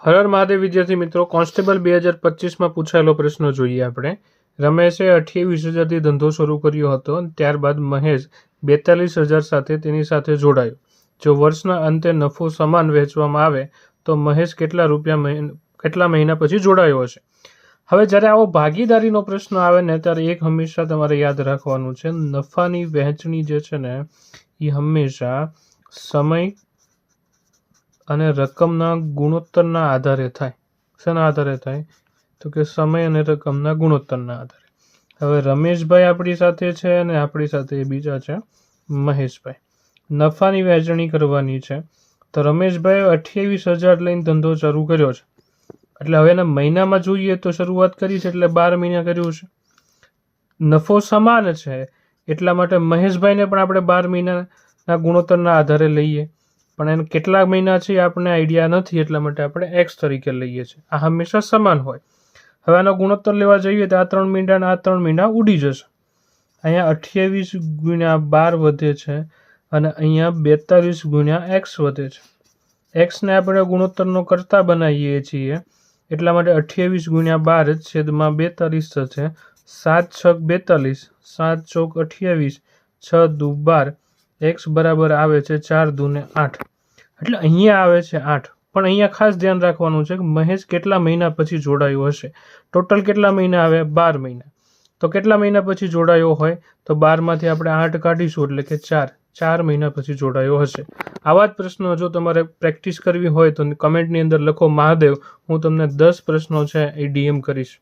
હર હર મહાદેવ વિદ્યાર્થી મિત્રો, કોન્સ્ટેબલ 2025માં પૂછાયેલો પ્રશ્ન જોઈએ આપણે. રમેશે 28,000થી ધંધો શરૂ કર્યો હતો. ત્યારબાદ મહેશ 42,000 સાથે તેની સાથે જોડાયો. જો વર્ષના અંતે નફો સમાન વહેંચવામાં આવે તો મહેશ કેટલા મહિના પછી જોડાયો હશે? હવે જ્યારે આવો ભાગીદારીનો પ્રશ્ન આવે ને ત્યારે એક હંમેશા તમારે યાદ રાખવાનું છે, નફાની વહેંચણી જે છે ને એ હંમેશા સમય અને રકમના ગુણોત્તરના આધારે થાય. શેના આધારે થાય? તો કે સમય અને રકમના ગુણોત્તરના આધારે. હવે રમેશભાઈ આપણી સાથે છે અને આપણી સાથે બીજા છે મહેશભાઈ. નફાની વહેંચણી કરવાની છે તો રમેશભાઈ 28,000 લઈને ધંધો શરૂ કર્યો છે, એટલે હવે એના મહિનામાં જોઈએ તો શરૂઆત કરી છે એટલે 12 મહિના કર્યું છે. નફો સમાન છે એટલા માટે મહેશભાઈને પણ આપણે 12 મહિનાના ગુણોત્તરના આધારે લઈએ, પણ એને કેટલા મહિના છે આપણને આઈડિયા નથી, એટલા માટે આપણે એક્સ તરીકે લઈએ છીએ. આ હંમેશા સમાન હોય. હવે આનો ગુણોત્તર લેવા જઈએ તો આ 3 મહિના આ 3 મહિના ઉડી જશે. અહીંયા 28 ગુણ્યા 12 વધે છે અને અહીંયા 42 ગુણ્યા એક્સ વધે છે. એક્સને આપણે ગુણોત્તરનો કરતા બનાવીએ છીએ એટલા માટે 28 ગુણ્યા 12 છેદમાં 42 થશે. 7 છક 42, 7 ચોક 28, 6 દુ 12, એક્સ બરાબર આવે છે 4 દુને 8. એટલે અહીંયા આવે છે 8. પણ અહીંયા ખાસ ધ્યાન રાખવાનું છે કે મહેશ કેટલા મહિના પછી જોડાયો હશે. ટોટલ કેટલા મહિના આવે? 12 મહિના. તો કેટલા મહિના પછી જોડાયો હોય? તો 12માંથી આપણે 8 કાઢીશું એટલે કે 4 મહિના પછી જોડાયો હશે. આવા જ પ્રશ્નો જો તમારે પ્રેક્ટિસ કરવી હોય તો કમેન્ટની અંદર લખો મહાદેવ, હું તમને 10 પ્રશ્નો છે એ ડીએમ કરીશ.